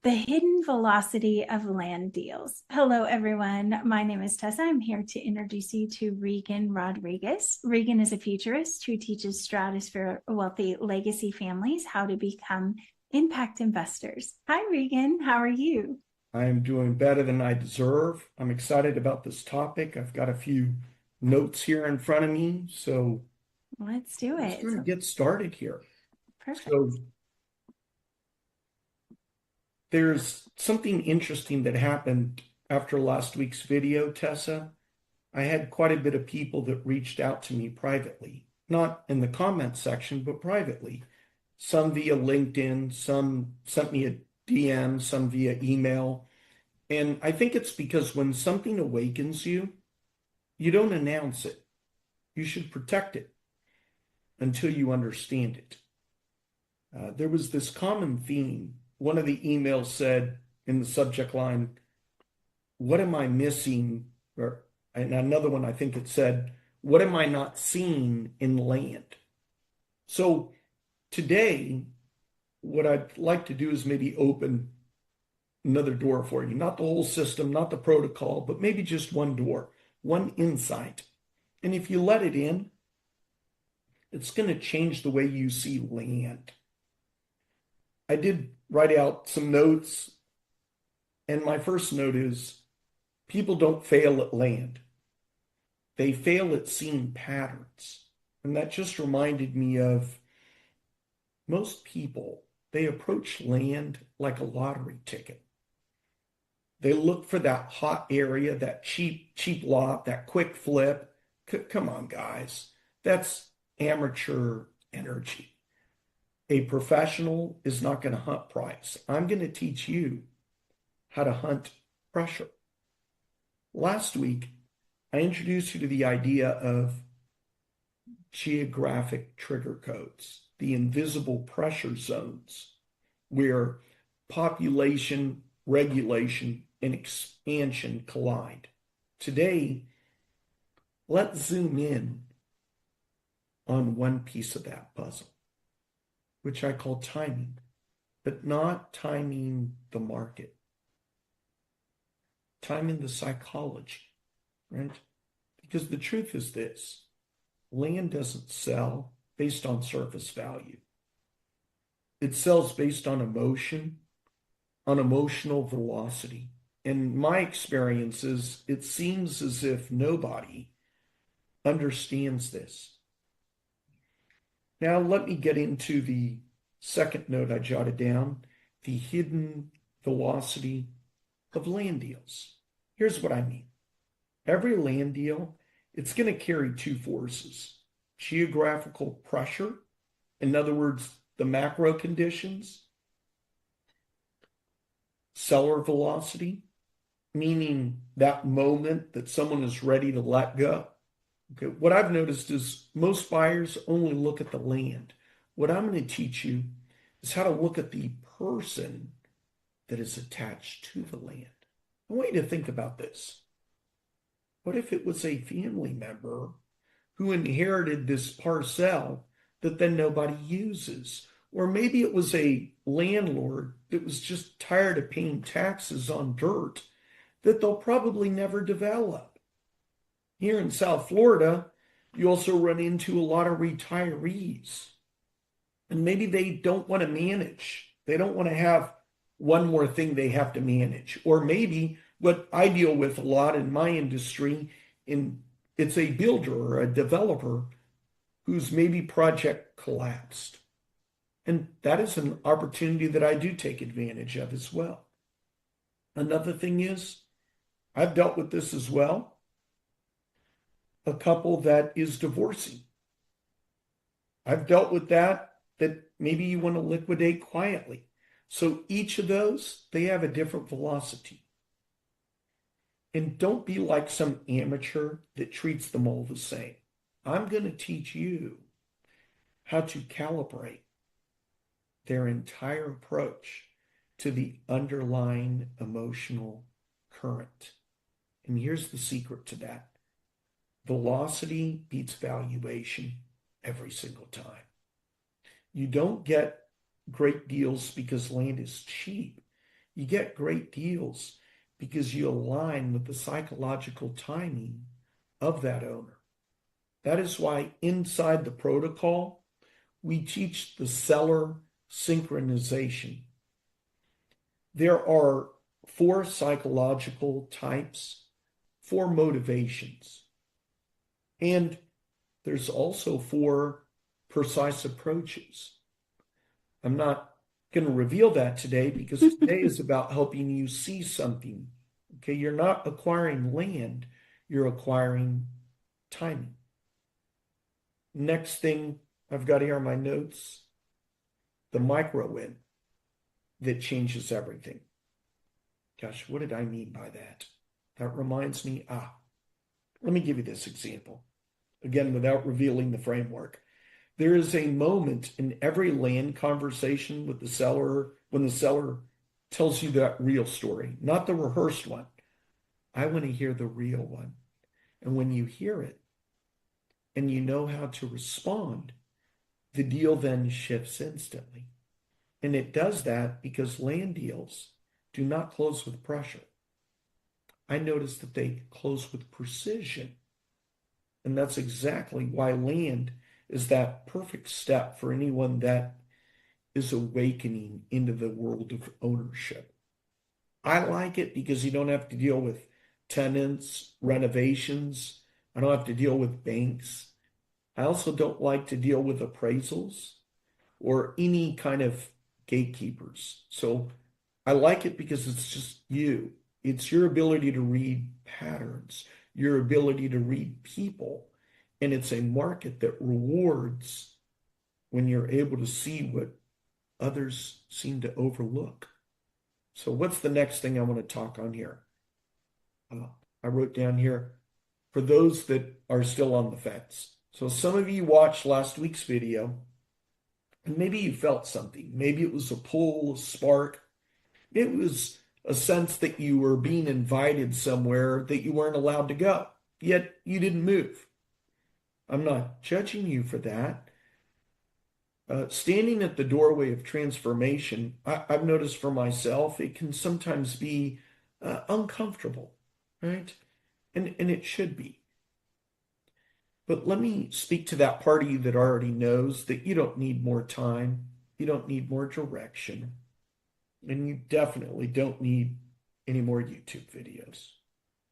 The hidden velocity of land deals. Hello, everyone. My name is Tessa. I'm here to introduce you to Reagan Rodriguez. Reagan is a futurist who teaches stratosphere wealthy legacy families how to become impact investors. Hi, Reagan. How are you? I am doing better than I deserve. I'm excited about this topic. I've got a few notes here in front of me, so Let's do let's it. kind of get started here. Perfect. So there's something interesting that happened after last week's video, Tessa. I had quite a bit of people that reached out to me privately, not in the comment section, but privately. Some via LinkedIn, some sent me a DM, some via email. And I think it's because when something awakens you, you don't announce it. You should protect it until you understand it. There was this common theme. One of the emails said in the subject line, "What am I missing?" And another one, I think it said, "What am I not seeing in land?" So today, what I'd like to do is maybe open another door for you. Not the whole system, not the protocol, but maybe just one door, one insight. And if you let it in, it's going to change the way you see land. I did write out some notes, and my first note is people don't fail at land. They fail at seeing patterns. And that just reminded me of most people, they approach land like a lottery ticket. They look for that hot area, that cheap lot, that quick flip. Come on, guys. That's amateur energy. A professional is not going to hunt price. I'm going to teach you how to hunt pressure. Last week, I introduced you to the idea of geographic trigger codes, the invisible pressure zones, where population, regulation, and expansion collide. Today, let's zoom in on one piece of that puzzle, which I call timing, but not timing the market, timing the psychology, right? Because the truth is this: land doesn't sell based on surface value. It sells based on emotion, on emotional velocity. In my experiences, it seems as if nobody understands this. Now, let me get into the second note I jotted down, the hidden velocity of land deals. Here's what I mean. Every land deal, it's going to carry two forces: geographical pressure, in other words, the macro conditions; seller velocity, meaning that moment that someone is ready to let go. Okay, what I've noticed is most buyers only look at the land. What I'm going to teach you is how to look at the person that is attached to the land. I want you to think about this. What if it was a family member who inherited this parcel that then nobody uses? Or maybe it was a landlord that was just tired of paying taxes on dirt that they'll probably never develop. Here in South Florida, you also run into a lot of retirees. And maybe they don't want to manage. They don't want to have one more thing they have to manage. Or maybe what I deal with a lot in my industry, it's a builder or a developer whose maybe project collapsed. And that is an opportunity that I do take advantage of as well. Another thing is, I've dealt with this as well. A couple that is divorcing. I've dealt with that maybe you want to liquidate quietly. So each of those, they have a different velocity. And don't be like some amateur that treats them all the same. I'm going to teach you how to calibrate their entire approach to the underlying emotional current. And here's the secret to that: velocity beats valuation every single time. You don't get great deals because land is cheap. You get great deals because you align with the psychological timing of that owner. That is why inside the protocol, we teach the seller synchronization. There are 4 psychological types, 4 motivations, and there's also 4 precise approaches. I'm not going to reveal that today because today is about helping you see something. Okay, you're not acquiring land, you're acquiring timing. Next thing I've got here on my notes, the micro win that changes everything. Gosh, what did I mean by that? That reminds me, let me give you this example. Again, without revealing the framework. There is a moment in every land conversation with the seller when the seller tells you that real story, not the rehearsed one. I want to hear the real one. And when you hear it and you know how to respond, the deal then shifts instantly. And it does that because land deals do not close with pressure. I noticed that they close with precision. And that's exactly why land is that perfect step for anyone that is awakening into the world of ownership. I like it because you don't have to deal with tenants, renovations. I don't have to deal with banks. I also don't like to deal with appraisals or any kind of gatekeepers. So I like it because it's just you. It's your ability to read patterns, your ability to read people. And it's a market that rewards when you're able to see what others seem to overlook. So what's the next thing I want to talk on here? I wrote down here, for those that are still on the fence. So some of you watched last week's video, and maybe you felt something. Maybe it was a pull, a spark. It was a sense that you were being invited somewhere that you weren't allowed to go, yet you didn't move. I'm not judging you for that. Standing at the doorway of transformation, I've noticed for myself, it can sometimes be uncomfortable, right? And it should be. But let me speak to that part of you that already knows that you don't need more time, you don't need more direction, and you definitely don't need any more YouTube videos.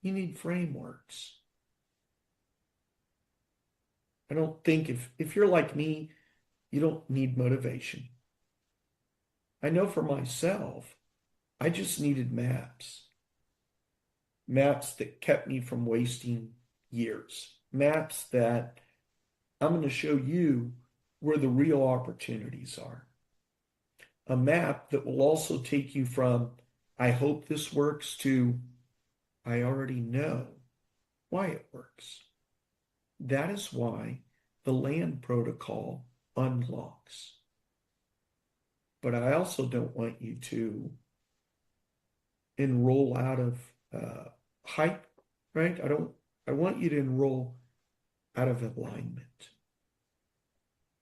You need frameworks. I don't think if you're like me, you don't need motivation. I know for myself, I just needed maps. Maps that kept me from wasting years. Maps that I'm going to show you where the real opportunities are. A map that will also take you from, I hope this works, to, I already know why it works. That is why the land protocol unlocks. But I also don't want you to enroll out of hype, right? I want you to enroll out of alignment.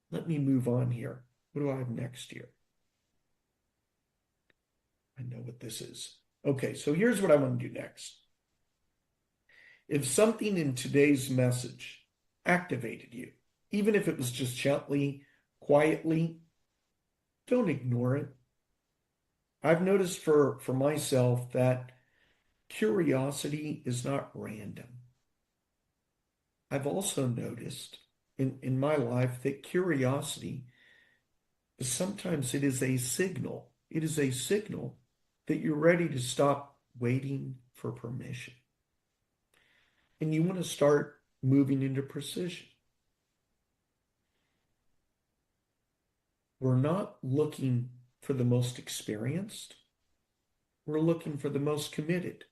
Let me move on here. What do I have next here? I know what this is. Okay, so here's what I want to do next. If something in today's message activated you, even if it was just gently, quietly, don't ignore it. I've noticed for myself that curiosity is not random. I've also noticed in my life that curiosity sometimes it is a signal. It is a signal that you're ready to stop waiting for permission. And you want to start moving into precision. We're not looking for the most experienced. We're looking for the most committed.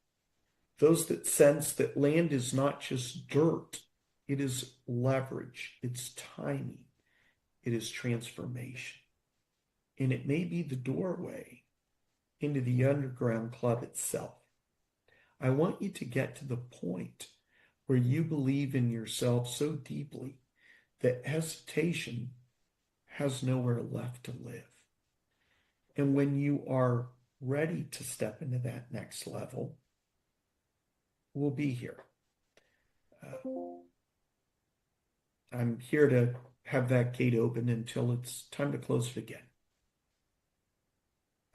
Those that sense that land is not just dirt, it is leverage, it's timing, it is transformation. And it may be the doorway into the underground club itself. I want you to get to the point where you believe in yourself so deeply that hesitation has nowhere left to live. And when you are ready to step into that next level will be here. I'm here to have that gate open until it's time to close it again.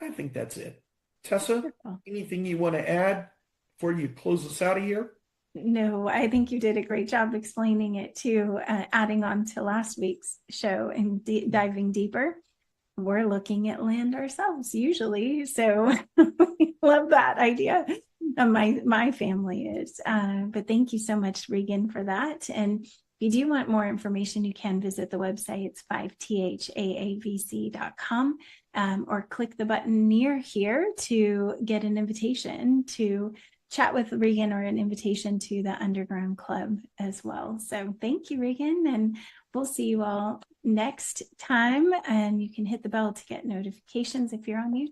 I think that's it. Tessa, Wonderful. anything you want to add before you close us out of here? No, I think you did a great job explaining it too, adding on to last week's show and diving deeper. We're looking at land ourselves usually, so we love that idea. My family is, but thank you so much, Regan, for that. And if you do want more information, you can visit the website. It's 5thaavc.com, or click the button near here to get an invitation to chat with Regan or an invitation to the Underground Club as well. So thank you, Regan, and we'll see you all next time. And you can hit the bell to get notifications if you're on YouTube.